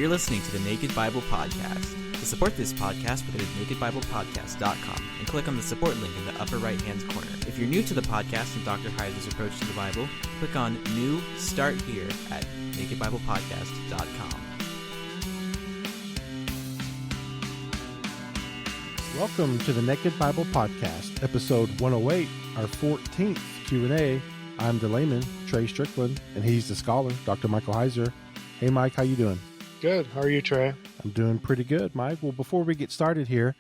You're listening to the Naked Bible Podcast. To support this podcast, visit nakedbiblepodcast.com and click on the support link in the upper right-hand corner. If you're new to the podcast and Dr. Heiser's approach to the Bible, click on New Start Here at nakedbiblepodcast.com. Welcome to the Naked Bible Podcast, episode 108, our 14th Q&A. I'm the layman, Trey Strickland, and he's the scholar, Dr. Michael Heiser. Hey, Mike, how you doing? Good. How are you, Trey? I'm doing pretty good, Mike. Well, before we get started here,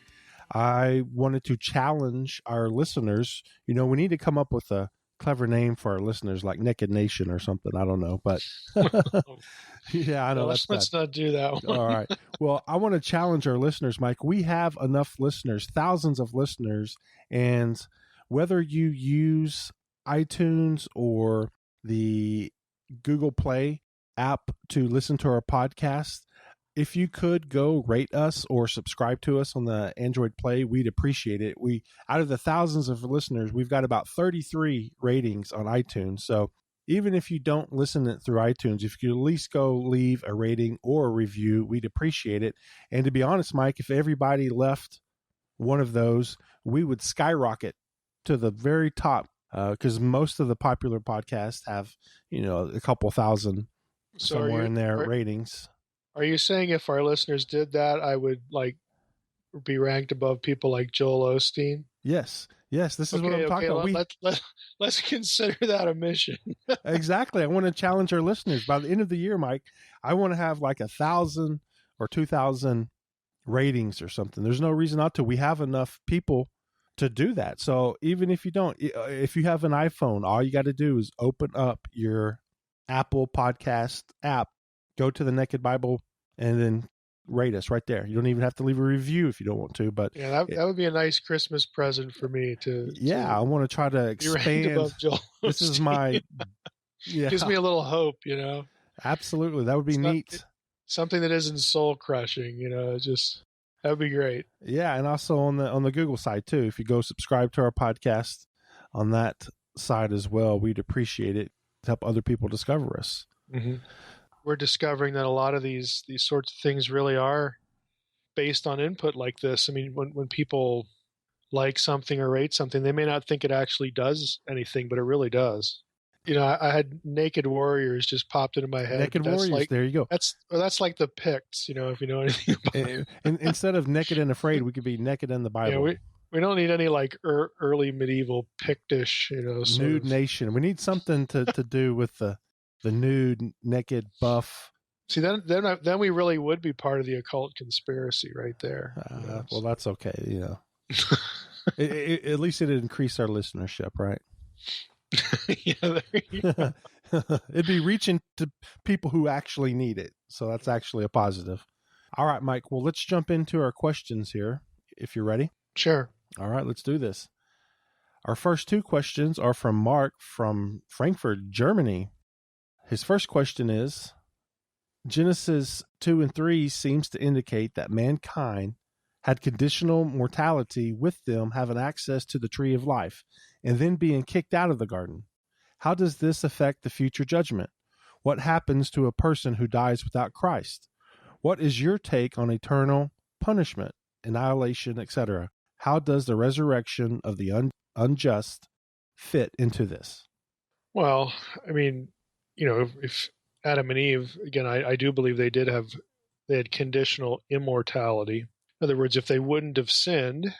I wanted to challenge our listeners. You know, we need to come up with a clever name for our listeners, like Naked Nation or something. I don't know, but yeah, I know. Well, let's not do that one. All right. Well, I want to challenge our listeners, Mike. We have enough listeners, thousands of listeners, and whether you use iTunes or the Google Play app to listen to our podcast, if you could go rate us or subscribe to us on the Android Play, we'd appreciate it. We, out of the thousands of listeners, we've got about 33 ratings on iTunes. So even if you don't listen it through iTunes, if you could at least go leave a rating or a review, we'd appreciate it. And to be honest, Mike, if everybody left one of those, we would skyrocket to the very top, because most of the popular podcasts have, you know, a couple thousand somewhere in their ratings. Are you saying if our listeners did that, I would be ranked above people like Joel Osteen? Yes. This is what I'm talking about. Let's consider that a mission. Exactly. I want to challenge our listeners. By the end of the year, Mike, I want to have like 1,000 or 2,000 ratings or something. There's no reason not to. We have enough people to do that. So even if you don't, if you have an iPhone, all you got to do is open up your Apple Podcast app, go to the Naked Bible, and then rate us right there. You don't even have to leave a review if you don't want to. But yeah, that would be a nice Christmas present for me to. Yeah, I want to try to expand. This is my. Yeah, gives me a little hope, you know. Absolutely, that would be neat. Something that isn't soul crushing, you know. Just that would be great. Yeah, and also on the Google side too. If you go subscribe to our podcast on that side as well, we'd appreciate it to help other people discover us. Mm-hmm. We're discovering that a lot of these sorts of things really are based on input like this. I mean, when people like something or rate something, they may not think it actually does anything, but it really does. You know, I had Naked Warriors just popped into my head. Naked Warriors, there you go. That's like the Picts, you know, if you know anything about it. And instead of Naked and Afraid, we could be Naked in the Bible. Yeah, we don't need any like early medieval Pictish, you know. Nude nation. We need something to do with the nude, naked, buff. See, then we really would be part of the occult conspiracy right there. Well, that's okay, you know. At least it'd increase our listenership, right? Yeah, there you go. It'd be reaching to people who actually need it. So that's actually a positive. All right, Mike. Well, let's jump into our questions here, if you're ready. Sure. All right, let's do this. Our first two questions are from Mark from Frankfurt, Germany. His first question is, Genesis 2 and 3 seems to indicate that mankind had conditional mortality with them having access to the tree of life and then being kicked out of the garden. How does this affect the future judgment? What happens to a person who dies without Christ? What is your take on eternal punishment, annihilation, etc.? How does the resurrection of the unjust fit into this? Well, I mean, you know, if Adam and Eve, again, I do believe they had conditional immortality. In other words, if they wouldn't have sinned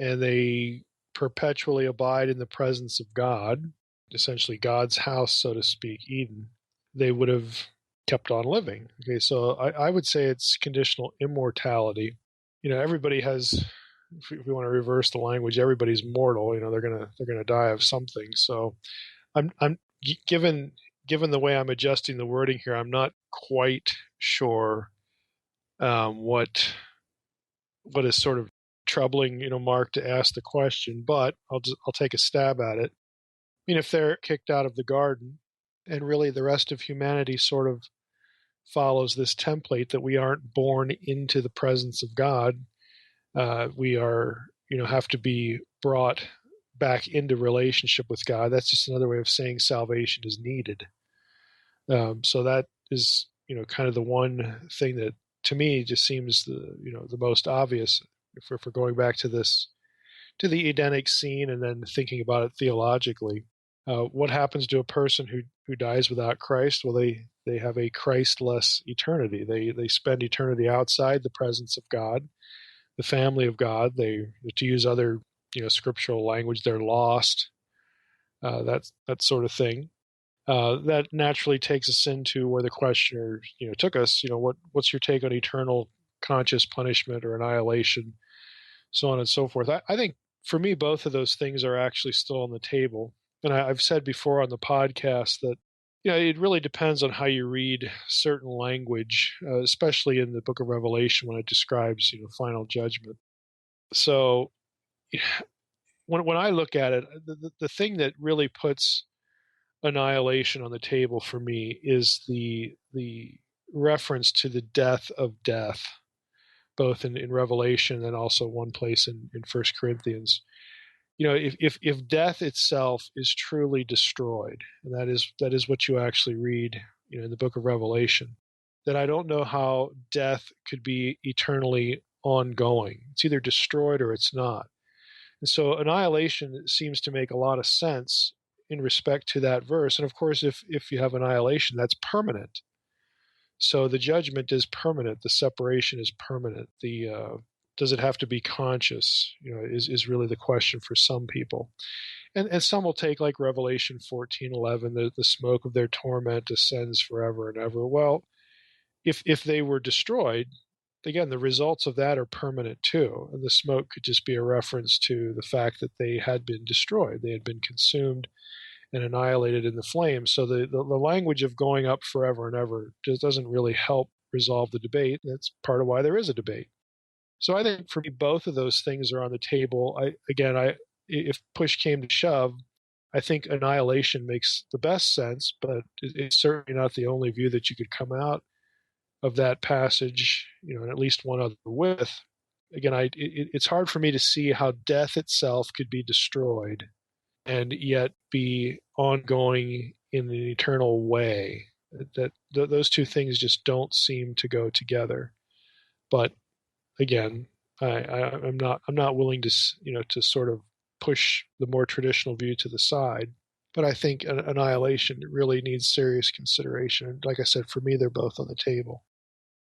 and they perpetually abide in the presence of God, essentially God's house, so to speak, Eden, they would have kept on living. Okay, so I would say it's conditional immortality. You know, everybody has, if we want to reverse the language, everybody's mortal. You know, they're gonna die of something. So I'm given the way I'm adjusting the wording here, I'm not quite sure what is sort of troubling, you know, Mark to ask the question, but I'll take a stab at it. I mean, if they're kicked out of the garden, and really the rest of humanity sort of follows this template that we aren't born into the presence of God, we are, you know, have to be brought back into relationship with God. That's just another way of saying salvation is needed. So that is, you know, kind of the one thing to me just seems the most obvious for going back to this, to the Edenic scene, and then thinking about it theologically. What happens to a person who dies without Christ? Well, they have a Christless eternity. They spend eternity outside the presence of God, the family of God. They, to use other scriptural language, they're lost. That sort of thing. That naturally takes us into where the questioner took us. What's your take on eternal conscious punishment or annihilation, so on and so forth? I think for me, both of those things are actually still on the table. And I've said before on the podcast that it really depends on how you read certain language, especially in the book of Revelation when it describes final judgment. So when I look at it, the thing that really puts annihilation on the table for me is the reference to the death of death, both in Revelation and also one place in 1 Corinthians. If death itself is truly destroyed, and that is what you actually read in the book of Revelation, then I don't know how death could be eternally ongoing. It's either destroyed or it's not. And so annihilation seems to make a lot of sense in respect to that verse. And of course, if you have annihilation, that's permanent. So the judgment is permanent. The separation is permanent. Does it have to be conscious? Is really the question for some people. And some will take, like Revelation 14:11, the smoke of their torment ascends forever and ever. Well, if they were destroyed, again, the results of that are permanent too. And the smoke could just be a reference to the fact that they had been destroyed. They had been consumed and annihilated in the flames. So the language of going up forever and ever just doesn't really help resolve the debate. That's part of why there is a debate. So I think for me, both of those things are on the table. If push came to shove, I think annihilation makes the best sense, but it's certainly not the only view that you could come out of that passage, and at least one other with. Again, it's hard for me to see how death itself could be destroyed and yet be ongoing in an eternal way. Those two things just don't seem to go together. But again, I'm not willing to sort of push the more traditional view to the side. But I think annihilation really needs serious consideration. And like I said, for me, they're both on the table.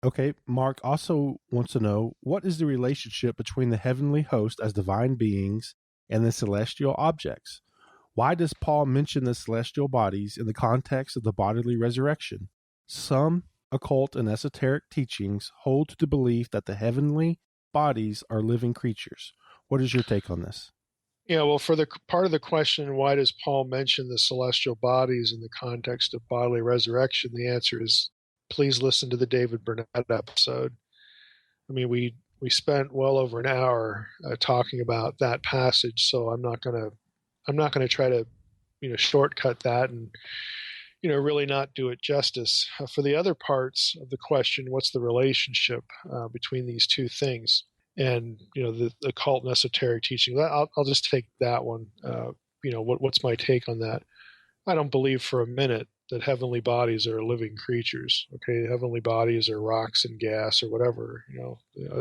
Okay, Mark also wants to know, what is the relationship between the heavenly host as divine beings and the celestial objects? Why does Paul mention the celestial bodies in the context of the bodily resurrection? Some occult and esoteric teachings hold to the belief that the heavenly bodies are living creatures. What is your take on this? Yeah, well, for the part of the question, why does Paul mention the celestial bodies in the context of bodily resurrection? The answer is, please listen to the David Burnett episode. I mean, we spent well over an hour talking about that passage, so I'm not gonna try to shortcut that and really not do it justice. For the other parts of the question, what's the relationship between these two things? And the occult and esoteric teaching. I'll just take that one. What's my take on that? I don't believe for a minute that heavenly bodies are living creatures. Okay, heavenly bodies are rocks and gas or whatever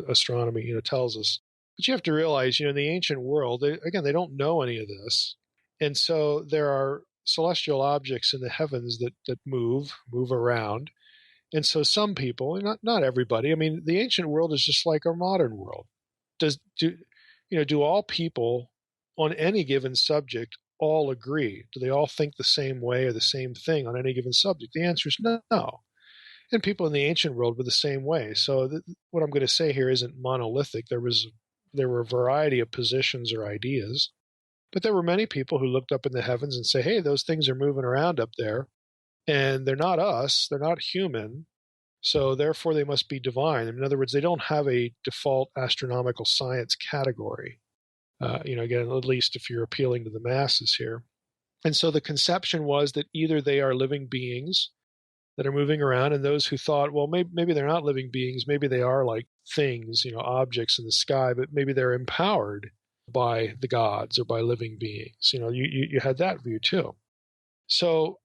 astronomy tells us. But you have to realize, in the ancient world, they don't know any of this, and so there are celestial objects in the heavens that move around. And so some people, not everybody, I mean, the ancient world is just like our modern world. Do all people on any given subject all agree? Do they all think the same way or the same thing on any given subject? The answer is no. And people in the ancient world were the same way. So what I'm going to say here isn't monolithic. There were a variety of positions or ideas, but there were many people who looked up in the heavens and say, hey, those things are moving around up there. And they're not us, they're not human, so therefore they must be divine. In other words, they don't have a default astronomical science category. Again, at least if you're appealing to the masses here. And so the conception was that either they are living beings that are moving around, and those who thought, well, maybe they're not living beings, maybe they are like things, objects in the sky, but maybe they're empowered by the gods or by living beings. You had that view too. So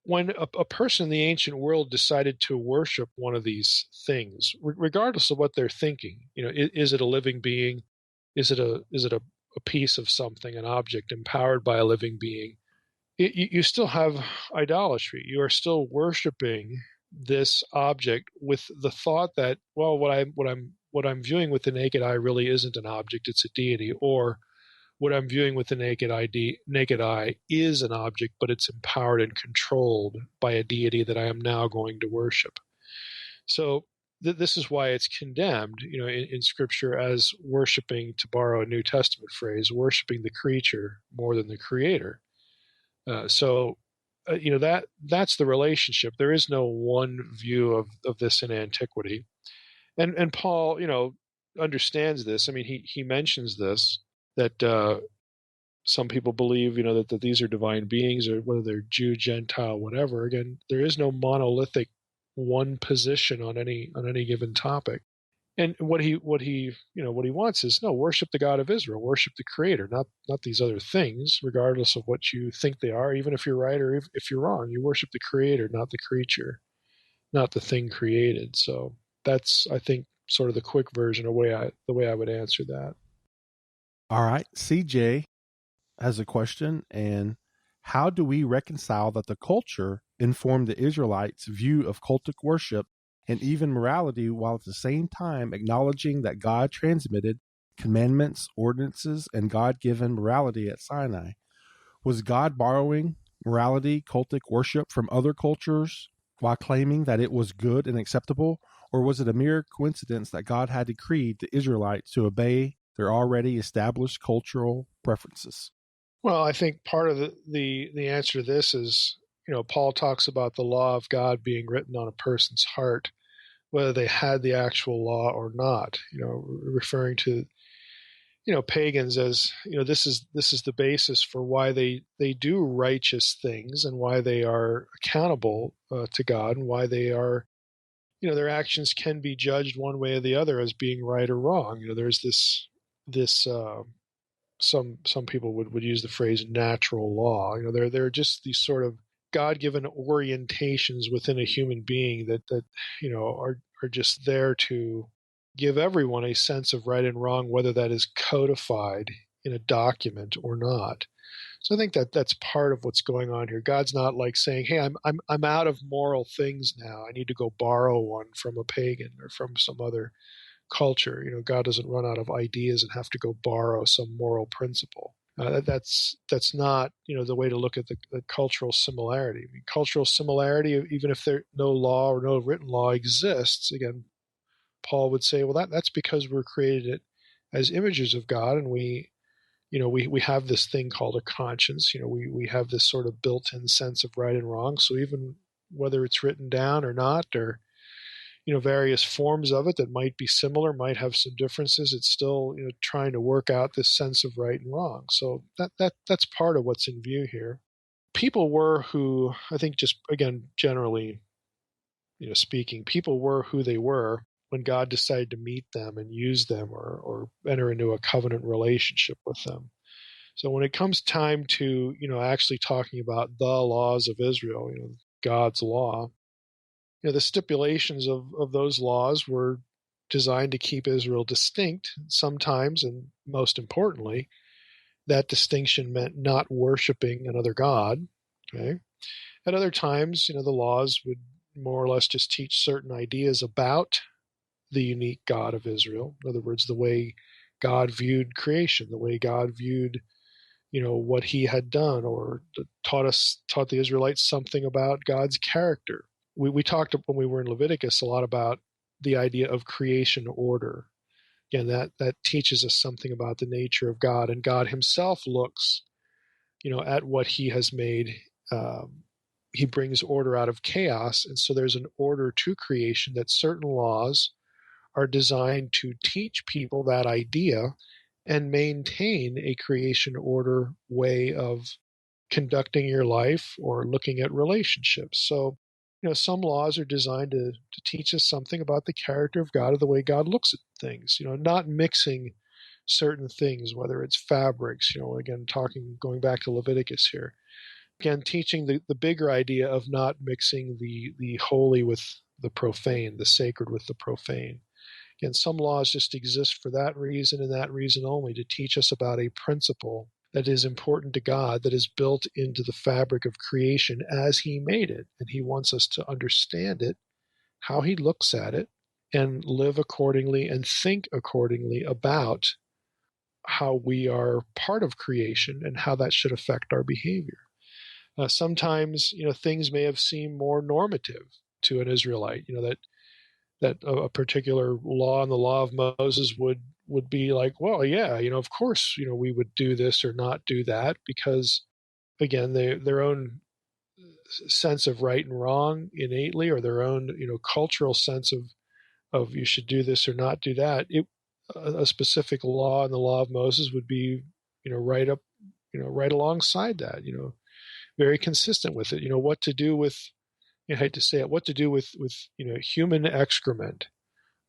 when a person in the ancient world decided to worship one of these things, regardless of what they're thinking, is it a living being? Is it a piece of something, an object empowered by a living being? You still have idolatry. You are still worshiping this object with the thought that, well, what I'm viewing with the naked eye really isn't an object; it's a deity, or what I'm viewing with the naked eye is an object, but it's empowered and controlled by a deity that I am now going to worship. So this is why it's condemned, in Scripture as worshiping, to borrow a New Testament phrase, worshiping the creature more than the Creator. That's the relationship. There is no one view of this in antiquity, and Paul, understands this. I mean, he mentions this, that some people believe, that these are divine beings, or whether they're Jew, Gentile, whatever. Again, there is no monolithic one position on any given topic. And what he wants is, no, worship the God of Israel, worship the Creator, not these other things, regardless of what you think they are. Even if you're right or if you're wrong, you worship the Creator, not the creature, not the thing created. So that's, I think, sort of the quick version of the way I would answer that. All right. CJ has a question. And how do we reconcile that the culture informed the Israelites' view of cultic worship and even morality, while at the same time acknowledging that God transmitted commandments, ordinances, and God-given morality at Sinai? Was God borrowing morality, cultic worship from other cultures while claiming that it was good and acceptable? Or was it a mere coincidence that God had decreed the Israelites to obey their already established cultural preferences? Well, I think part of the answer to this is, Paul talks about the law of God being written on a person's heart, whether they had the actual law or not, referring to, pagans as, this is the basis for why they do righteous things and why they are accountable to God, and why they are, their actions can be judged one way or the other as being right or wrong. There's this some people would use the phrase natural law. There are just these sort of God-given orientations within a human being that are just there to give everyone a sense of right and wrong, whether that is codified in a document or not. So I think that's part of what's going on here. God's not like saying, "Hey, I'm out of moral things now. I need to go borrow one from a pagan or from some other culture." God doesn't run out of ideas and have to go borrow some moral principle. That's not the way to look at the cultural similarity. I mean, cultural similarity, even if there no law or no written law exists, again, Paul would say, well, that's because we're created as images of God, and we have this thing called a conscience. We have this sort of built-in sense of right and wrong. So even whether it's written down or not, or various forms of it that might be similar, might have some differences, it's still trying to work out this sense of right and wrong. So that's part of what's in view here. People were who, I think, just again generally speaking, people were who they were when God decided to meet them and use them, or enter into a covenant relationship with them. So when it comes time to actually talking about the laws of Israel, God's law, the stipulations of those laws were designed to keep Israel distinct sometimes, and most importantly, that distinction meant not worshiping another god. Okay. At other times, the laws would more or less just teach certain ideas about the unique God of Israel. In other words, the way God viewed creation, the way God viewed what he had done, or taught the Israelites something about God's character. We talked when we were in Leviticus a lot about the idea of creation order. Again, that teaches us something about the nature of God, and God himself looks, at what he has made. He brings order out of chaos, and so there's an order to creation, that certain laws are designed to teach people that idea and maintain a creation order way of conducting your life or looking at relationships. So, some laws are designed to teach us something about the character of God, or the way God looks at things, not mixing certain things, whether it's fabrics, again, going back to Leviticus here, again, teaching the bigger idea of not mixing the holy with the profane, the sacred with the profane. Again, some laws just exist for that reason and that reason only, to teach us about a principle that is important to God, that is built into the fabric of creation as He made it. And He wants us to understand it, how He looks at it, and live accordingly and think accordingly about how we are part of creation and how that should affect our behavior. Sometimes, things may have seemed more normative to an Israelite, that a particular law in the law of Moses would be like, well, yeah, of course, we would do this or not do that, because again, their own sense of right and wrong innately, or their own, cultural sense of you should do this or not do that. A specific law in the law of Moses would be, right up, right alongside that, very consistent with it. What to do with, I hate to say it, what to do with human excrement.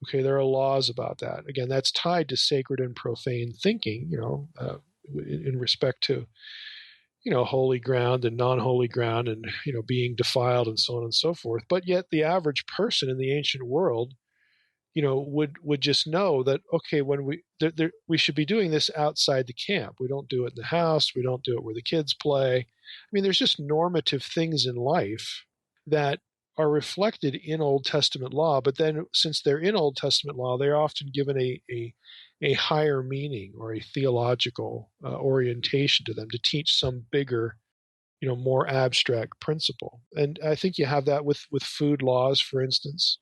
Okay, there are laws about that. Again, that's tied to sacred and profane thinking, in respect to, holy ground and non-holy ground, and, being defiled and so on and so forth. But yet the average person in the ancient world, would just know that, okay, when we should be doing this outside the camp. We don't do it in the house. We don't do it where the kids play. I mean, there's just normative things in life that are reflected in Old Testament law, but then since they're in Old Testament law, they're often given a higher meaning or a theological orientation to them, to teach some bigger, more abstract principle. And I think you have that with food laws, for instance.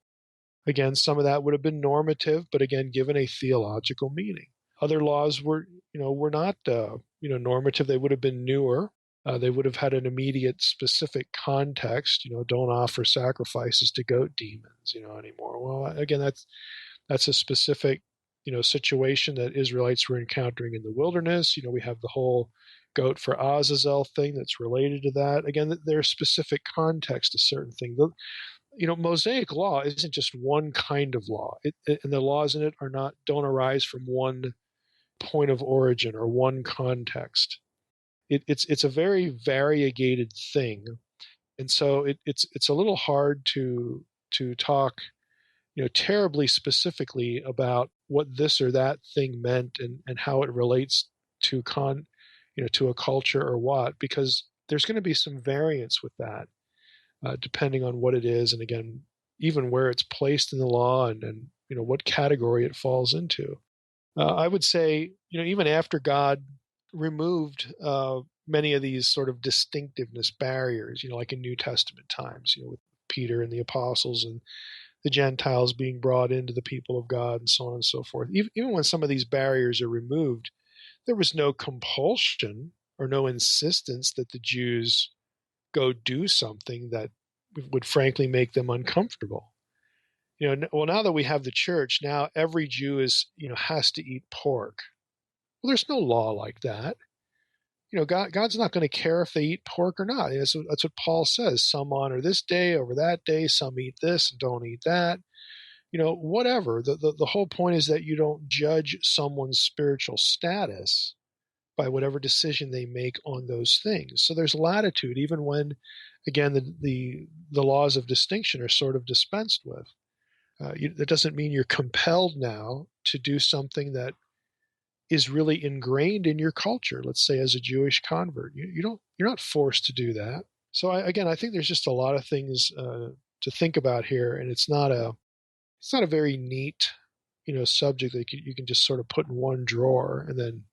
Again, some of that would have been normative, but again, given a theological meaning. Other laws were not, normative. They would have been newer. They would have had an immediate, specific context. Don't offer sacrifices to goat demons, anymore. Well, again, that's a specific, situation that Israelites were encountering in the wilderness. We have the whole goat for Azazel thing that's related to that. Again, there's specific context to certain things. Mosaic law isn't just one kind of law, and the laws in it don't arise from one point of origin or one context. It's a very variegated thing, and so it's a little hard to talk, terribly specifically about what this or that thing meant and how it relates to to a culture or what, because there's going to be some variance with that. Depending on what it is, and again, even where it's placed in the law, and what category it falls into. I would say, even after God removed many of these sort of distinctiveness barriers, like in New Testament times, with Peter and the apostles and the Gentiles being brought into the people of God and so on and so forth. Even when some of these barriers are removed, there was no compulsion or no insistence that the Jews go do something that would frankly make them uncomfortable. Well, now that we have the church, now every Jew has to eat pork. Well, there's no law like that. God's not going to care if they eat pork or not. That's what Paul says. Some honor this day over that day. Some eat this and don't eat that. Whatever. The whole point is that you don't judge someone's spiritual status by whatever decision they make on those things. So there's latitude, even when, again, the laws of distinction are sort of dispensed with. That doesn't mean you're compelled now to do something that is really ingrained in your culture. Let's say as a Jewish convert, you're not forced to do that. So I think there's just a lot of things to think about here, and it's not a very neat, subject that you can just sort of put in one drawer and then,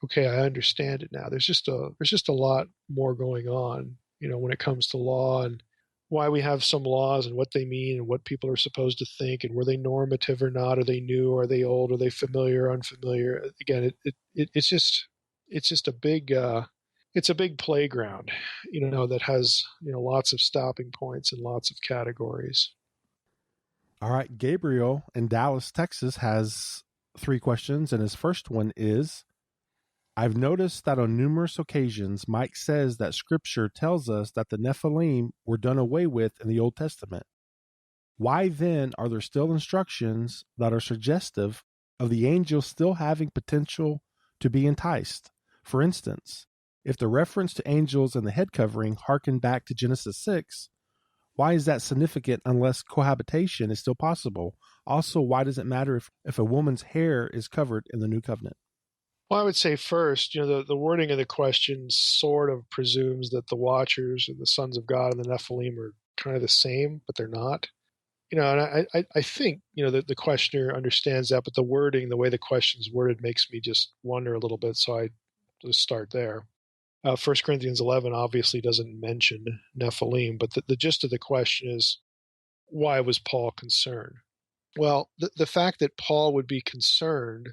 okay, I understand it now. There's just a lot more going on, when it comes to law, and why we have some laws and what they mean and what people are supposed to think, and were they normative or not? Are they new? Are they old? Are they familiar or unfamiliar? Again, it's just a big it's a big playground, that has lots of stopping points and lots of categories. All right, Gabriel in Dallas, Texas has 3 questions, and his first one is: I've noticed that on numerous occasions, Mike says that Scripture tells us that the Nephilim were done away with in the Old Testament. Why then are there still instructions that are suggestive of the angels still having potential to be enticed? For instance, If the reference to angels and the head covering harken back to Genesis 6, why is that significant unless cohabitation is still possible? Also, why does it matter if a woman's hair is covered in the new covenant? Well, I would say first, the wording of the question sort of presumes that the Watchers and the sons of God and the Nephilim are kind of the same, but they're not. And I think, that the questioner understands that, but the wording, the way the question's worded makes me just wonder a little bit, so I just start there. 1 Corinthians 11 obviously doesn't mention Nephilim, but the gist of the question is, why was Paul concerned? Well, the fact that Paul would be concerned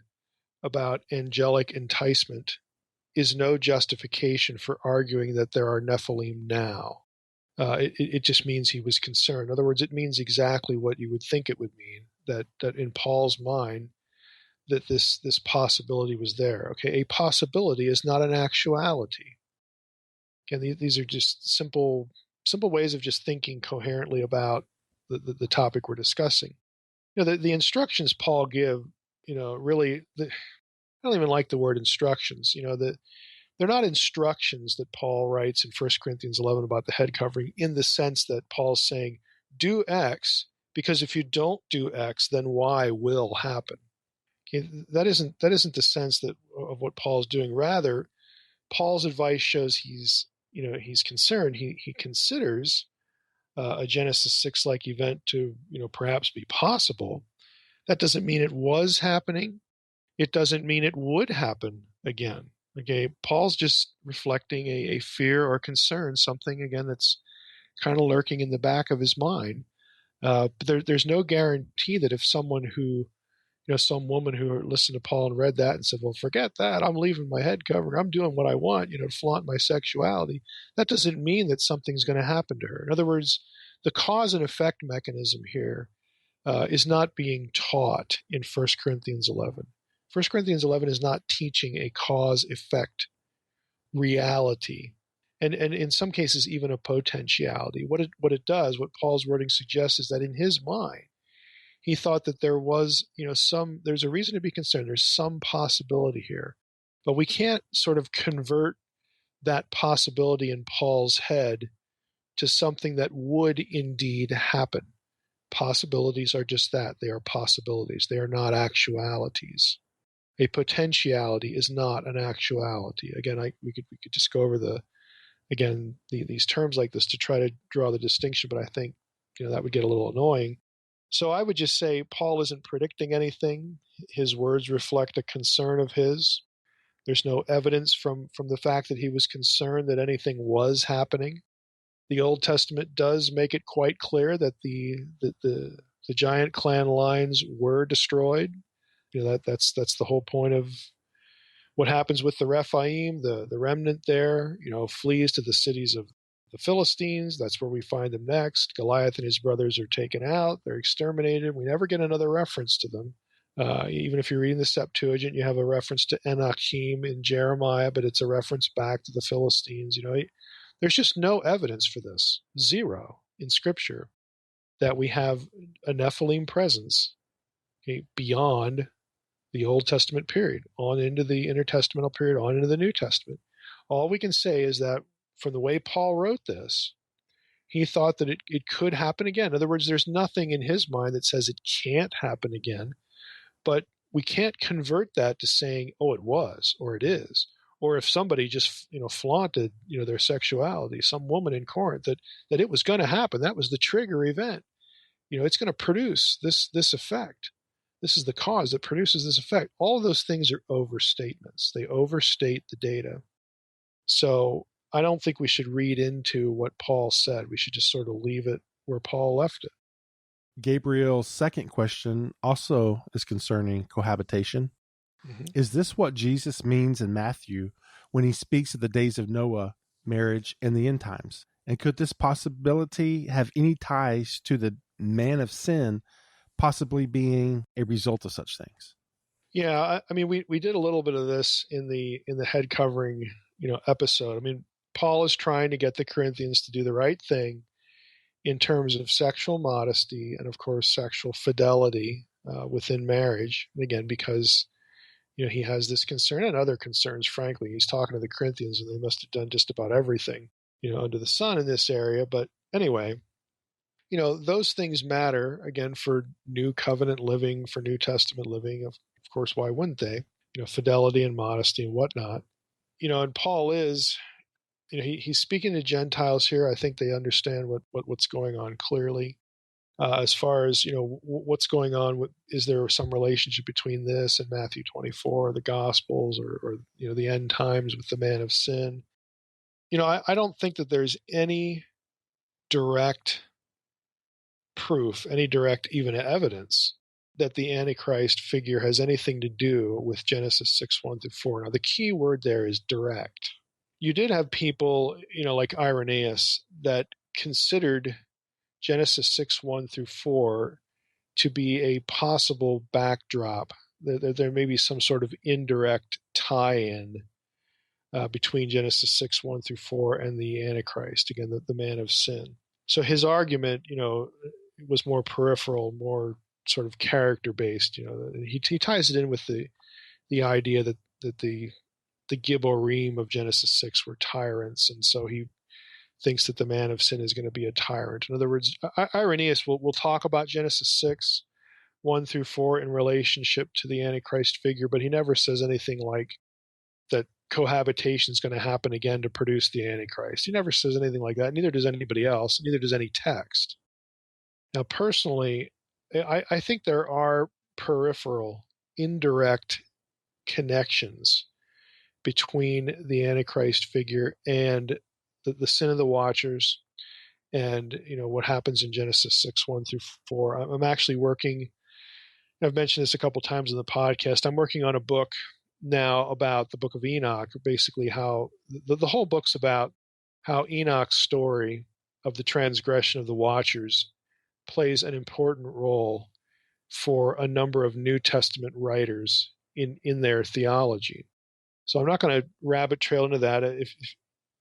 about angelic enticement is no justification for arguing that there are Nephilim now. It just means he was concerned. In other words, it means exactly what you would think it would mean, that in Paul's mind, that this possibility was there. Okay, a possibility is not an actuality. Again, these are just simple ways of just thinking coherently about the topic we're discussing. The instructions Paul give, really, I don't even like the word instructions. They're not instructions that Paul writes in 1 Corinthians 11 about the head covering in the sense that Paul's saying, do X, because if you don't do X, then Y will happen. Okay, that isn't the sense of what Paul's doing. Rather, Paul's advice shows he's concerned. He considers a Genesis 6-like event to, perhaps be possible. That doesn't mean it was happening. It doesn't mean it would happen again. Okay, Paul's just reflecting a fear or concern, something, again, that's kind of lurking in the back of his mind. But there's no guarantee that if someone who, some woman who listened to Paul and read that and said, well, forget that, I'm leaving my head covered, I'm doing what I want, to flaunt my sexuality, that doesn't mean that something's going to happen to her. In other words, the cause and effect mechanism here is not being taught in 1 Corinthians 11. 1 Corinthians 11 is not teaching a cause-effect reality, and in some cases even a potentiality. What it does, what Paul's wording suggests, is that in his mind, he thought that there was, there's a reason to be concerned. There's some possibility here, but we can't sort of convert that possibility in Paul's head to something that would indeed happen. Possibilities are just that. They are possibilities. They are not actualities. A potentiality is not an actuality. Again, we could just go over these terms like this to try to draw the distinction, but I think that would get a little annoying. So I would just say Paul isn't predicting anything. His words reflect a concern of his. There's no evidence from the fact that he was concerned that anything was happening. The Old Testament does make it quite clear that the giant clan lines were destroyed. That's the whole point of what happens with the Rephaim. The remnant there, flees to the cities of the Philistines. That's where we find them next. Goliath and his brothers are taken out. They're exterminated. We never get another reference to them. Even if you're reading the Septuagint, you have a reference to Anakim in Jeremiah, but it's a reference back to the Philistines. There's just no evidence for this. Zero in Scripture that we have a Nephilim presence beyond the Old Testament period, on into the intertestamental period, on into the New Testament. All we can say is that from the way Paul wrote this, he thought that it could happen again. In other words, there's nothing in his mind that says it can't happen again, but we can't convert that to saying, oh, it was, or it is. Or if somebody just flaunted their sexuality, some woman in Corinth, that it was going to happen, that was the trigger event. It's going to produce this effect. This is the cause that produces this effect. All of those things are overstatements. They overstate the data. So I don't think we should read into what Paul said. We should just sort of leave it where Paul left it. Gabriel's second question also is concerning cohabitation. Mm-hmm. Is this what Jesus means in Matthew when he speaks of the days of Noah, marriage, and the end times? And could this possibility have any ties to the man of sin possibly being a result of such things? Yeah, I mean, we did a little bit of this in the head covering episode. I mean, Paul is trying to get the Corinthians to do the right thing in terms of sexual modesty and, of course, sexual fidelity within marriage. And again, because he has this concern and other concerns, frankly. He's talking to the Corinthians, and they must have done just about everything, under the sun in this area. But anyway, those things matter, again, for New Covenant living, for New Testament living. Of course, why wouldn't they? Fidelity and modesty and whatnot. And Paul is, he's speaking to Gentiles here. I think they understand what's going on clearly. As far as, what's going on, is there some relationship between this and Matthew 24, the Gospels, or the end times with the man of sin? I don't think that there's any direct proof, any direct even evidence that the Antichrist figure has anything to do with Genesis 6:1-4. Now, the key word there is direct. You did have people, like Irenaeus, that considered Genesis 6:1-4 to be a possible backdrop. There may be some sort of indirect tie-in between Genesis 6:1-4 and the Antichrist, again, the man of sin. So his argument, was more peripheral, more sort of character-based. He ties it in with the idea that the Gibborim of Genesis 6 were tyrants, and so he thinks that the man of sin is going to be a tyrant. In other words, Irenaeus will talk about Genesis 6:1-4 in relationship to the Antichrist figure, but he never says anything like that cohabitation is going to happen again to produce the Antichrist. He never says anything like that. Neither does anybody else. Neither does any text. Now, personally, I think there are peripheral, indirect connections between the Antichrist figure and the sin of the watchers, and what happens in Genesis 6:1-4. I'm actually working. I've mentioned this a couple times in the podcast. I'm working on a book now about the Book of Enoch. Basically, how the whole book's about how Enoch's story of the transgression of the watchers plays an important role for a number of New Testament writers in their theology. So I'm not going to rabbit trail into that.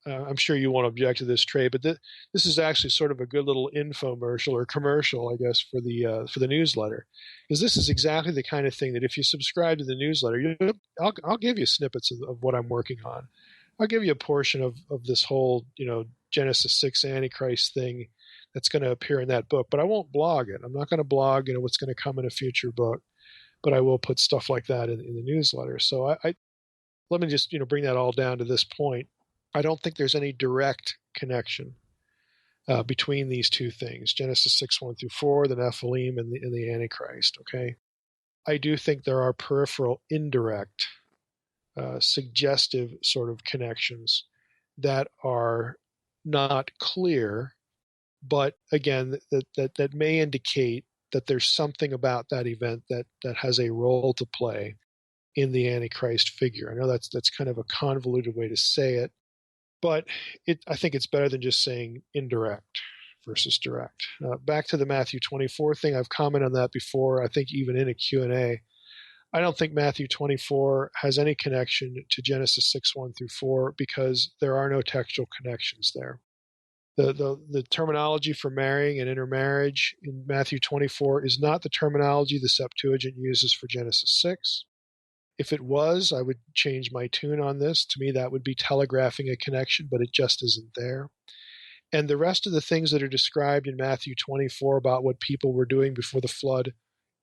I'm sure you won't object to this, Trey, but this is actually sort of a good little infomercial or commercial, I guess, for the newsletter, because this is exactly the kind of thing that if you subscribe to the newsletter, I'll give you snippets of what I'm working on. I'll give you a portion of this whole Genesis 6 Antichrist thing that's going to appear in that book, but I won't blog it. I'm not going to blog what's going to come in a future book, but I will put stuff like that in the newsletter. So I let me just bring that all down to this point. I don't think there's any direct connection between these two things, Genesis 6:1-4, the Nephilim, and the Antichrist. Okay, I do think there are peripheral, indirect, suggestive sort of connections that are not clear, but again, that may indicate that there's something about that event that has a role to play in the Antichrist figure. I know that's kind of a convoluted way to say it, but I think it's better than just saying indirect versus direct. Back to the Matthew 24 thing, I've commented on that before, I think even in a Q&A. I don't think Matthew 24 has any connection to Genesis 6:1-4 because there are no textual connections there. The terminology for marrying and intermarriage in Matthew 24 is not the terminology the Septuagint uses for Genesis 6. If it was, I would change my tune on this. To me, that would be telegraphing a connection, but it just isn't there. And the rest of the things that are described in Matthew 24 about what people were doing before the flood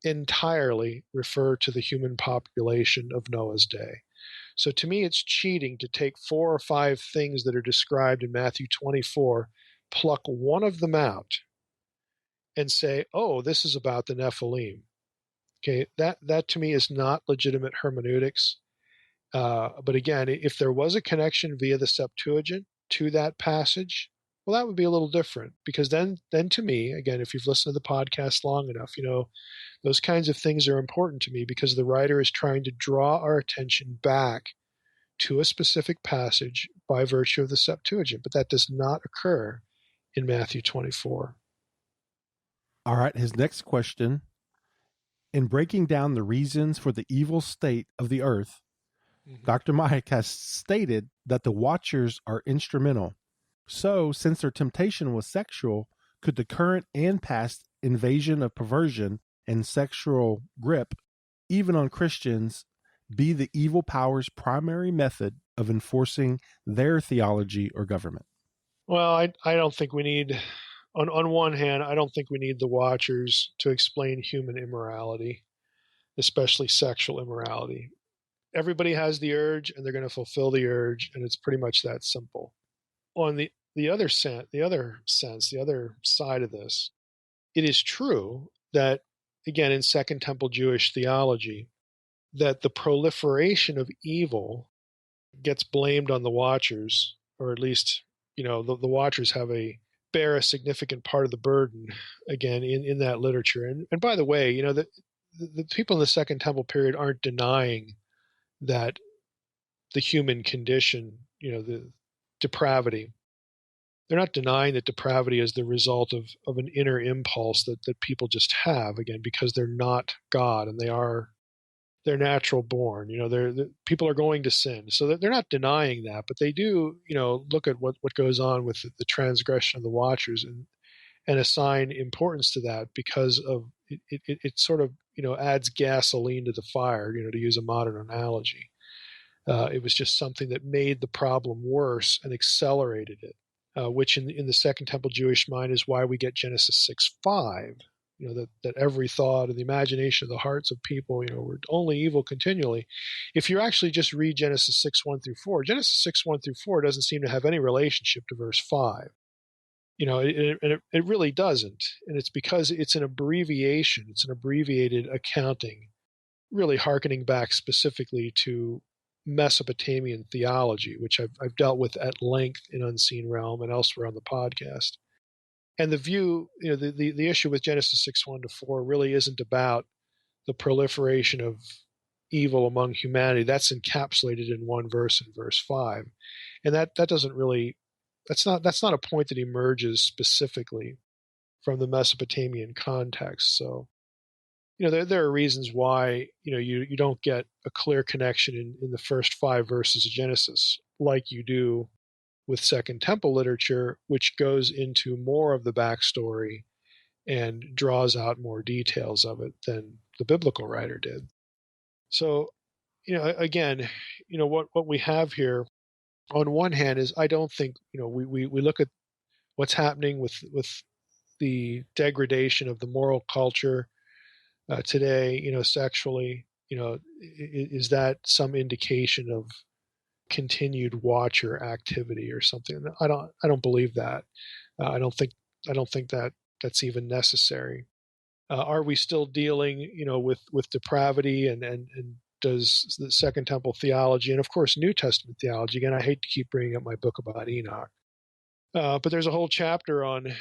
entirely refer to the human population of Noah's day. So to me, it's cheating to take 4 or 5 things that are described in Matthew 24, pluck one of them out, and say, oh, this is about the Nephilim. Okay, that to me is not legitimate hermeneutics. But again, if there was a connection via the Septuagint to that passage, well, that would be a little different, because then to me, again, if you've listened to the podcast long enough, those kinds of things are important to me because the writer is trying to draw our attention back to a specific passage by virtue of the Septuagint, but that does not occur in Matthew 24. All right, his next question. In breaking down the reasons for the evil state of the earth, Dr. Mike has stated that the watchers are instrumental. So, since their temptation was sexual, could the current and past invasion of perversion and sexual grip, even on Christians, be the evil power's primary method of enforcing their theology or government? Well, I don't think we need, on one hand, I don't think we need the Watchers to explain human immorality, especially sexual immorality. Everybody has the urge, and they're going to fulfill the urge, and it's pretty much that simple. On the other sense, the other side of this, it is true that, again, in Second Temple Jewish theology, that the proliferation of evil gets blamed on the Watchers, or at least, the Watchers bear a significant part of the burden, again, in that literature. And by the way, the people in the Second Temple period aren't denying that the human condition, the depravity, they're not denying that depravity is the result of an inner impulse that people just have, again, because they're not God and they're natural born. People are going to sin, so they're not denying that, but they do, look at what goes on with the transgression of the Watchers and assign importance to that because of it sort of adds gasoline to the fire, to use a modern analogy. It was just something that made the problem worse and accelerated it, which in the Second Temple Jewish mind is why we get Genesis 6:5. That every thought and the imagination of the hearts of people, were only evil continually. If you actually just read Genesis 6:1 through 4, Genesis 6:1 through 4 doesn't seem to have any relationship to verse 5. It really doesn't. And it's because it's an abbreviation. It's an abbreviated accounting, really hearkening back specifically to Mesopotamian theology, which I've dealt with at length in Unseen Realm and elsewhere on the podcast. And the view, the issue with Genesis 6:1 to 4 really isn't about the proliferation of evil among humanity. That's encapsulated in one verse in verse 5. And that doesn't really, that's not a point that emerges specifically from the Mesopotamian context. So, there are reasons why, you don't get a clear connection in the first 5 verses of Genesis like you do with Second Temple literature, which goes into more of the backstory and draws out more details of it than the biblical writer did. So, again, what we have here on one hand is, I don't think, we look at what's happening with the degradation of the moral culture today, sexually, is that some indication of continued Watcher activity or something? I don't believe that. I don't think that that's even necessary. Are we still dealing, with depravity and does the Second Temple theology and of course New Testament theology? Again, I hate to keep bringing up my book about Enoch, but there's a whole chapter on,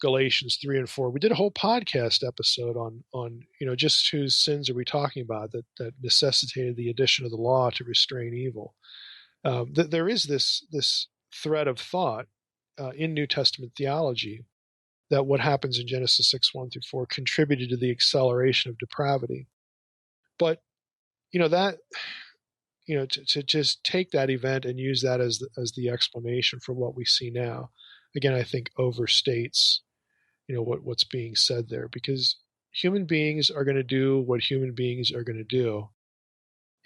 Galatians 3 and 4. We did a whole podcast episode on just whose sins are we talking about that necessitated the addition of the law to restrain evil. There is this thread of thought in New Testament theology that what happens in Genesis 6:1 through 4 contributed to the acceleration of depravity. But that to just take that event and use that as the explanation for what we see now, again, I think overstates what's being said there, because human beings are going to do what human beings are going to do.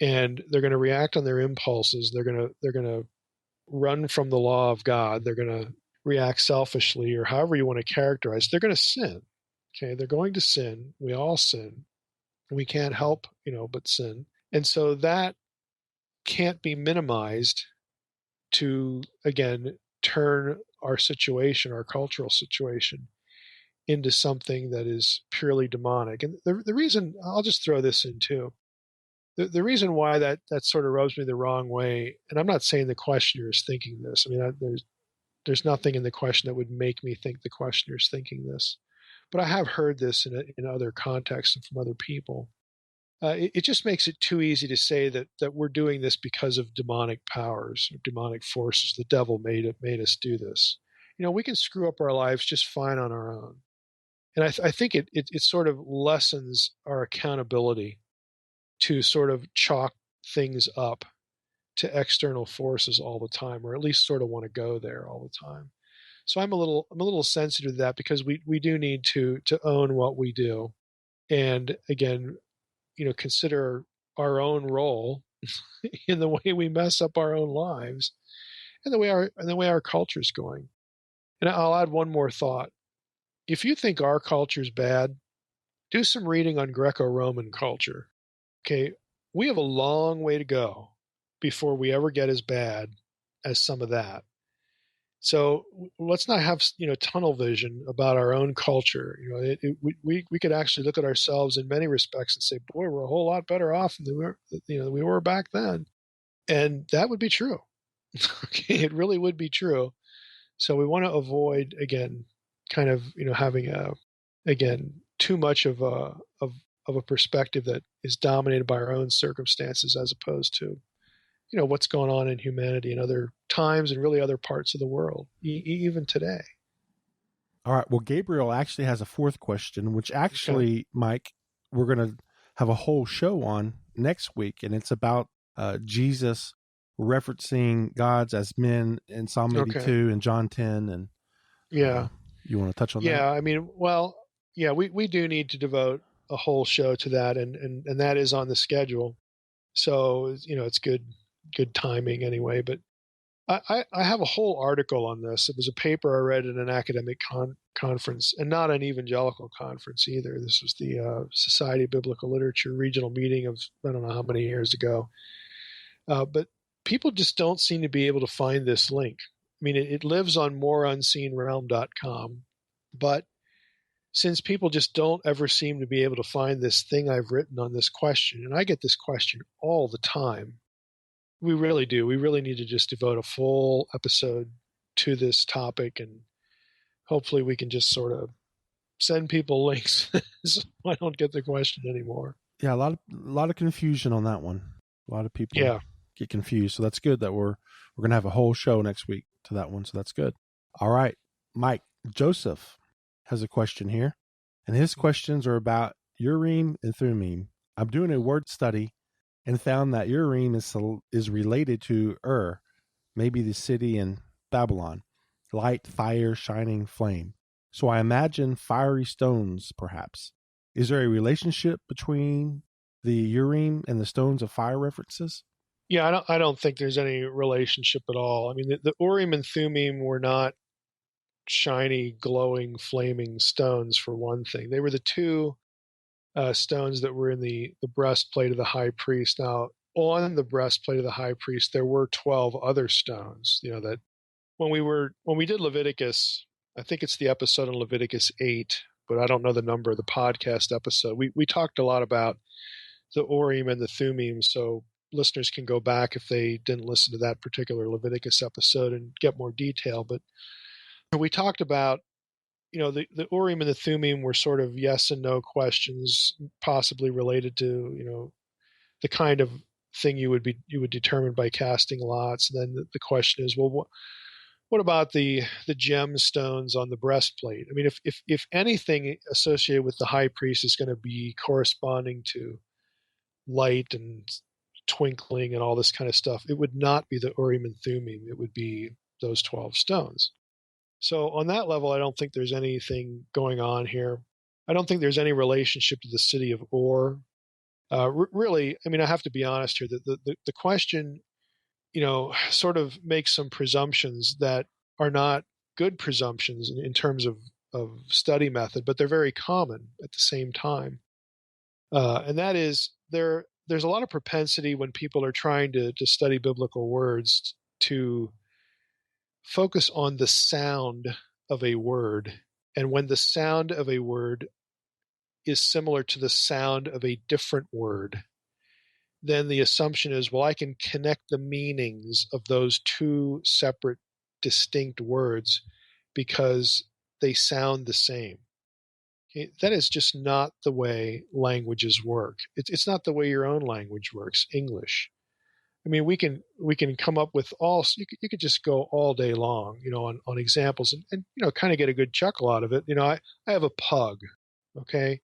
And they're going to react on their impulses. They're going to run from the law of God. They're going to react selfishly, or however you want to characterize. They're going to sin. Okay, they're going to sin. We all sin. We can't help, but sin. And so that can't be minimized to, again, turn our situation, our cultural situation, into something that is purely demonic. And the reason, I'll just throw this in too. The reason why that sort of rubs me the wrong way, and I'm not saying the questioner is thinking this. I mean, there's nothing in the question that would make me think the questioner is thinking this, but I have heard this in other contexts and from other people. It just makes it too easy to say that we're doing this because of demonic powers, or demonic forces. The devil made us do this. We can screw up our lives just fine on our own, and I think it sort of lessens our accountability to sort of chalk things up to external forces all the time, or at least sort of want to go there all the time. So I'm a little sensitive to that, because we do need to own what we do, and again, consider our own role in the way we mess up our own lives and the way our culture's going. And I'll add one more thought. If you think our culture's bad, do some reading on Greco-Roman culture. Okay, we have a long way to go before we ever get as bad as some of that. So let's not have tunnel vision about our own culture. We could actually look at ourselves in many respects and say, boy, we're a whole lot better off than we were back then, and that would be true. Okay, it really would be true. So we want to avoid again, kind of having too much of a perspective that is dominated by our own circumstances as opposed to what's going on in humanity in other times and really other parts of the world, even today. All right. Well, Gabriel actually has a fourth question, which actually, Mike, we're going to have a whole show on next week, and it's about Jesus referencing gods as men in Psalm 82 and John 10. And you want to touch on that? Yeah, I mean, well, yeah, we do need to devote a whole show to that, and that is on the schedule. So it's good timing anyway. But I have a whole article on this. It was a paper I read at an academic conference, and not an evangelical conference either. This was the Society of Biblical Literature regional meeting of I don't know how many years ago. But people just don't seem to be able to find this link. I mean, it lives on moreunseenrealm.com, but since people just don't ever seem to be able to find this thing I've written on this question, and I get this question all the time, we really do. We really need to just devote a full episode to this topic, and hopefully we can just sort of send people links so I don't get the question anymore. Yeah, a lot of confusion on that one. A lot of people get confused. So that's good that we're going to have a whole show next week to that one. So that's good. All right, Mike, Joseph has a question here, and his questions are about Urim and Thummim. I'm doing a word study and found that Urim is related to maybe the city in Babylon, light, fire, shining flame. So I imagine fiery stones, perhaps. Is there a relationship between the Urim and the stones of fire references? Yeah, I don't think there's any relationship at all. I mean, the Urim and Thummim were not shiny, glowing, flaming stones, for one thing. They were the two stones that were in the breastplate of the high priest. Now, on the breastplate of the high priest, there were 12 other stones. That when we did Leviticus, I think it's the episode in Leviticus 8, but I don't know the number of the podcast episode. We talked a lot about the Urim and the Thummim, so listeners can go back if they didn't listen to that particular Leviticus episode and get more detail. But we talked about, the Urim and the Thummim were sort of yes and no questions, possibly related to, the kind of thing you would determine by casting lots. And then the question is, well, what about the gemstones on the breastplate? I mean, if anything associated with the high priest is going to be corresponding to light and twinkling and all this kind of stuff, it would not be the Urim and Thummim. It would be those 12 stones. So on that level, I don't think there's anything going on here. I don't think there's any relationship to the city of Ur. Really, I mean, I have to be honest here. The question, sort of makes some presumptions that are not good presumptions in terms of study method, but they're very common at the same time. And that is there's a lot of propensity when people are trying to study biblical words to focus on the sound of a word. And when the sound of a word is similar to the sound of a different word, then the assumption is, well, I can connect the meanings of those two separate, distinct words because they sound the same. Okay? That is just not the way languages work. It's not the way your own language works, English. I mean, we can come up with you could just go all day long, on examples and kind of get a good chuckle out of it. I have a pug. Okay.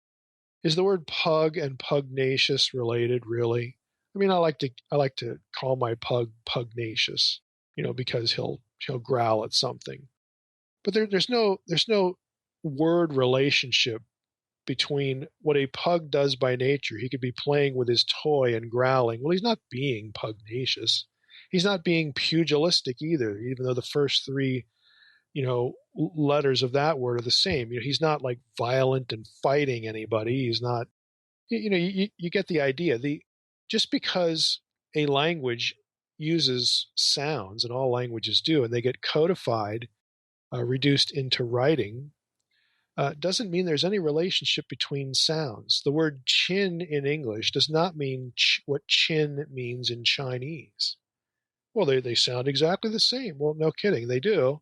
Is the word pug and pugnacious related, really? I mean, I like to call my pug pugnacious, because he'll growl at something. But there's no word relationship between what a pug does by nature. He could be playing with his toy and growling. Well, he's not being pugnacious. He's not being pugilistic either, even though the first three, letters of that word are the same. He's not like violent and fighting anybody. He's not, you get the idea. Just because a language uses sounds, and all languages do, and they get codified, reduced into writing, doesn't mean there's any relationship between sounds. The word chin in English does not mean what chin means in Chinese. Well, they sound exactly the same. Well, no kidding, they do.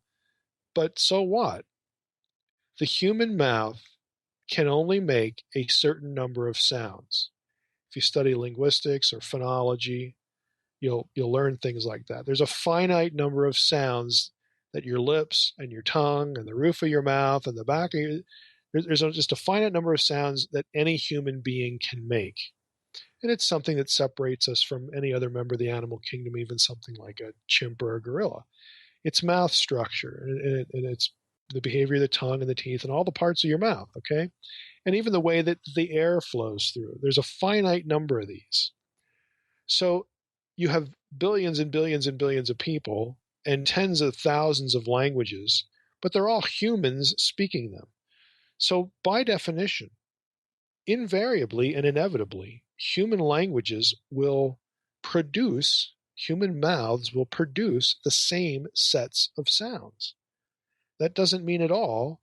But so what? The human mouth can only make a certain number of sounds. If you study linguistics or phonology, you'll learn things like that. There's a finite number of sounds that your lips and your tongue and the roof of your mouth and the back of your, there's just a finite number of sounds that any human being can make. And it's something that separates us from any other member of the animal kingdom, even something like a chimp or a gorilla. It's mouth structure, and it's the behavior of the tongue and the teeth and all the parts of your mouth, okay? And even the way that the air flows through. There's a finite number of these. So you have billions and billions and billions of people and tens of thousands of languages, but they're all humans speaking them. So by definition, invariably and inevitably, human mouths will produce the same sets of sounds. That doesn't mean at all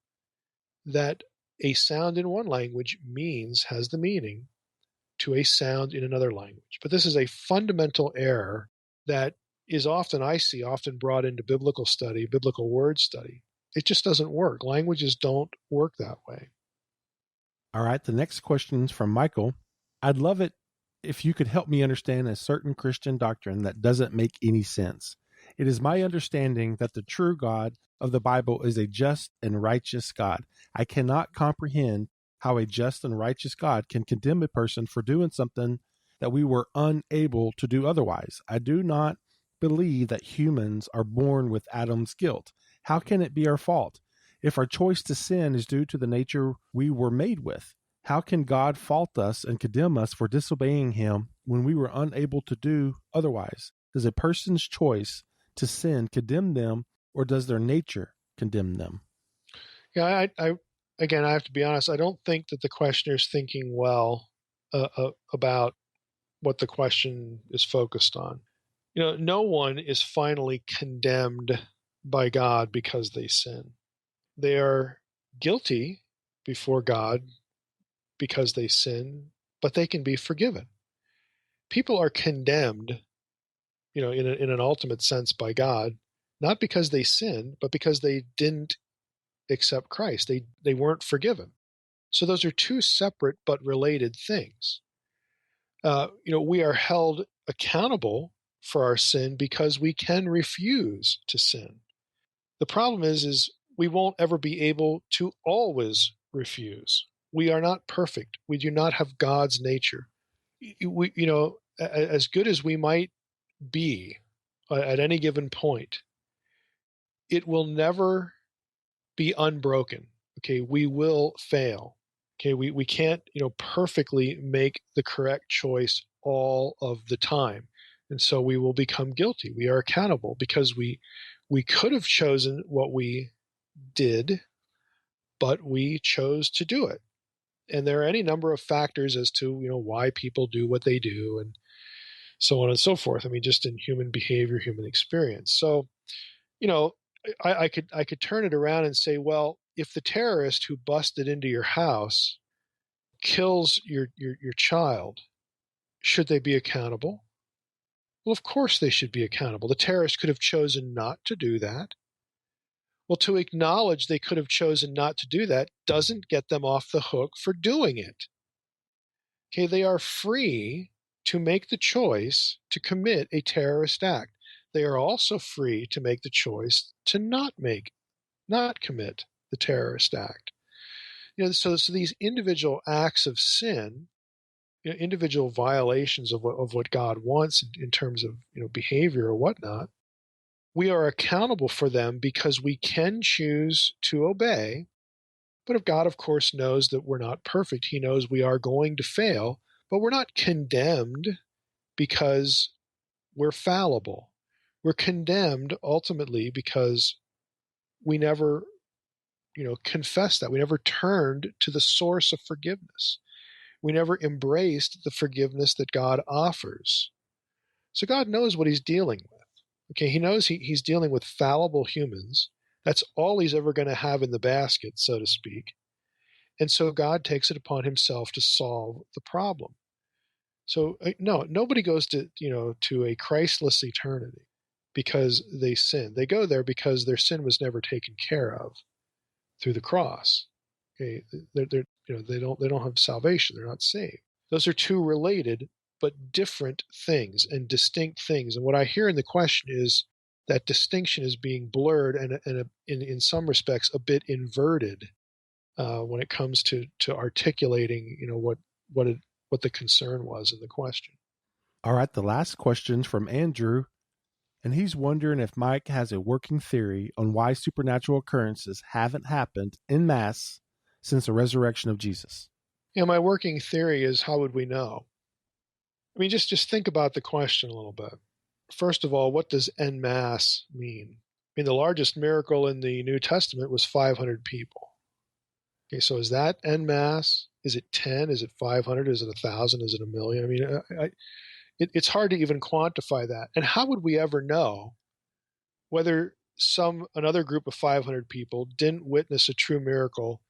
that a sound in one language has the meaning to a sound in another language. But this is a fundamental error that is often brought into biblical study, biblical word study. It just doesn't work. Languages don't work that way. All right, the next question is from Michael. I'd love it if you could help me understand a certain Christian doctrine that doesn't make any sense. It is my understanding that the true God of the Bible is a just and righteous God. I cannot comprehend how a just and righteous God can condemn a person for doing something that we were unable to do otherwise. I do not believe that humans are born with Adam's guilt. How can it be our fault? If our choice to sin is due to the nature we were made with, how can God fault us and condemn us for disobeying him when we were unable to do otherwise? Does a person's choice to sin condemn them, or does their nature condemn them? Yeah, I have to be honest. I don't think that the questioner is thinking well about what the question is focused on. No one is finally condemned by God because they sin. They are guilty before God because they sin, but they can be forgiven. People are condemned, in an ultimate sense by God, not because they sinned, but because they didn't accept Christ. They weren't forgiven. So those are two separate but related things. We are held accountable for our sin because we can refuse to sin. The problem is we won't ever be able to always refuse. We are not perfect. We do not have God's nature. As good as we might be at any given point, it will never be unbroken. Okay, we will fail. Okay, we can't, perfectly make the correct choice all of the time. And so we will become guilty. We are accountable because we could have chosen what we did, but we chose to do it. And there are any number of factors as to, why people do what they do and so on and so forth. I mean, just in human behavior, human experience. So, I could turn it around and say, well, if the terrorist who busted into your house kills your child, should they be accountable? Well, of course they should be accountable. The terrorist could have chosen not to do that. Well, to acknowledge they could have chosen not to do that doesn't get them off the hook for doing it. Okay, they are free to make the choice to commit a terrorist act. They are also free to make the choice to not commit the terrorist act. So these individual acts of sin, individual violations of what God wants in terms of behavior or whatnot, we are accountable for them because we can choose to obey, But if God, of course, knows that we're not perfect, he knows we are going to fail, but we're not condemned because we're fallible. We're condemned ultimately because we never, confessed that. We never turned to the source of forgiveness. We never embraced the forgiveness that God offers. So God knows what he's dealing with. Okay, he knows he's dealing with fallible humans. That's all he's ever going to have in the basket, so to speak. And so God takes it upon himself to solve the problem. So no, nobody goes to a Christless eternity because they sin. They go there because their sin was never taken care of through the cross. Okay, they don't have salvation. They're not saved. Those are two related but different things and distinct things. And what I hear in the question is that distinction is being blurred and in some respects a bit inverted when it comes to articulating what the concern was in the question. All right, the last question from Andrew, and he's wondering if Mike has a working theory on why supernatural occurrences haven't happened en masse since the resurrection of Jesus. My working theory is, how would we know? I mean, just think about the question a little bit. First of all, what does en masse mean? I mean, the largest miracle in the New Testament was 500 people. Okay, so is that en masse? Is it 10? Is it 500? Is it 1,000? Is it 1,000,000? I mean, it's hard to even quantify that. And how would we ever know whether another group of 500 people didn't witness a true miracle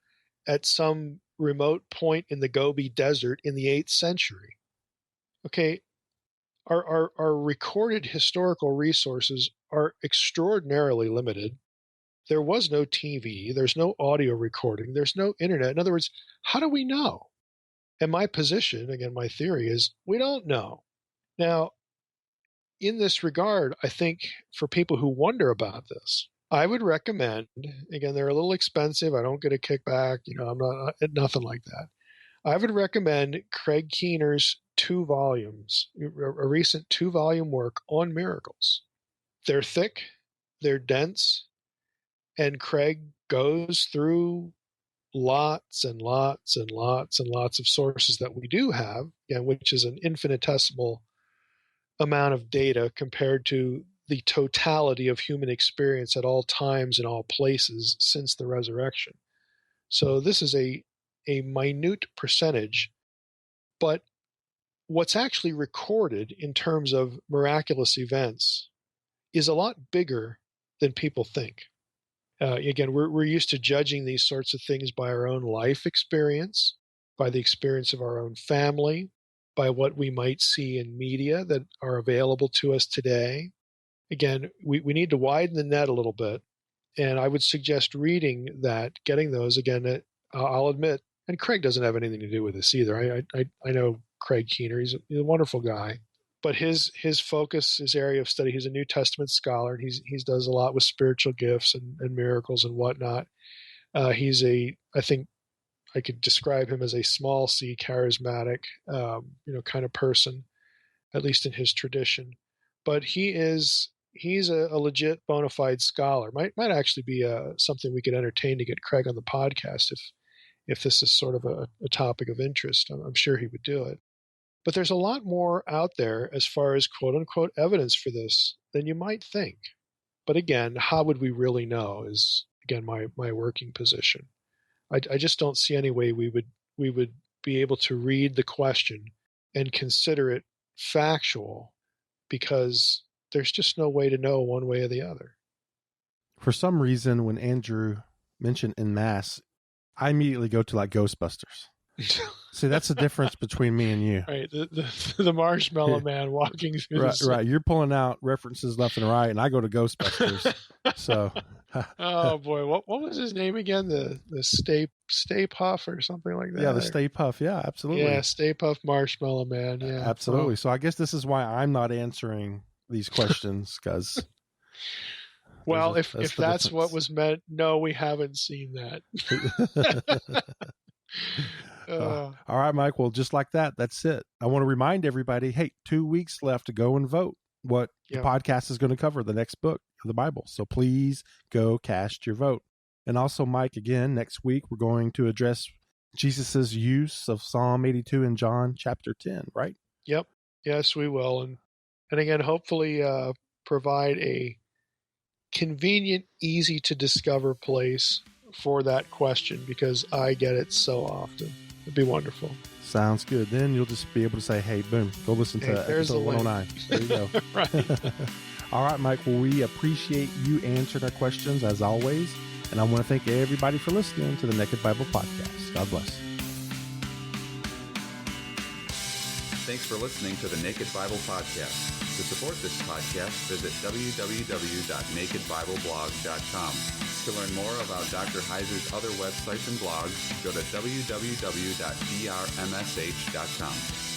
at some remote point in the Gobi Desert in the 8th century? Okay, our recorded historical resources are extraordinarily limited. There was no TV, there's no audio recording, there's no internet. In other words, how do we know? And my position, again, my theory is we don't know. Now, in this regard, I think for people who wonder about this, I would recommend, again, they're a little expensive. I don't get a kickback. I'm not nothing like that. I would recommend Craig Keener's 2 volumes, a recent 2-volume work on miracles. They're thick, they're dense, and Craig goes through lots and lots and lots and lots of sources that we do have, which is an infinitesimal amount of data compared to the totality of human experience at all times and all places since the resurrection. So this is a minute percentage, but what's actually recorded in terms of miraculous events is a lot bigger than people think. Again, we're used to judging these sorts of things by our own life experience, by the experience of our own family, by what we might see in media that are available to us today. Again, we need to widen the net a little bit, and I would suggest reading that, getting those. Again, I'll admit, and Craig doesn't have anything to do with this either. I know Craig Keener. He's a wonderful guy. But his focus, his area of study, he's a New Testament scholar, and he does a lot with spiritual gifts and miracles and whatnot. I think I could describe him as a small c charismatic, kind of person, at least in his tradition. But he's a legit bona fide scholar. Might actually be something we could entertain to get Craig on the podcast if this is sort of a topic of interest. I'm sure he would do it. But there's a lot more out there as far as quote unquote evidence for this than you might think. But again, how would we really know is, again, my working position. I just don't see any way we would be able to read the question and consider it factual, because there's just no way to know one way or the other. For some reason, when Andrew mentioned en masse, I immediately go to like Ghostbusters. See, that's the difference between me and you. Right, the Marshmallow Man walking through. Right. You're pulling out references left and right, and I go to Ghostbusters. So, oh boy, what was his name again? The Stay Puff or something like that. Yeah, the Stay Puff. Yeah, absolutely. Yeah, Stay Puff Marshmallow Man. Yeah, absolutely. So I guess this is why I'm not answering these questions, because. Well, if that's what was meant, no, we haven't seen that. All right, Mike. Well, just like that, that's it. I want to remind everybody, hey, 2 weeks left to go and vote what the podcast is going to cover, the next book of the Bible. So please go cast your vote. And also, Mike, again, next week we're going to address Jesus's use of Psalm 82 in John chapter 10, right? Yep. Yes, we will. And again, hopefully provide a convenient, easy to discover place for that question, because I get it so often. It'd be wonderful. Sounds good. Then you'll just be able to say, hey, boom, go listen to episode 109. There you go. Right. All right, Mike. Well, we appreciate you answering our questions as always. And I want to thank everybody for listening to the Naked Bible Podcast. God bless. Thanks for listening to the Naked Bible Podcast. To support this podcast, visit www.nakedbibleblog.com. To learn more about Dr. Heiser's other websites and blogs, go to www.drmsh.com.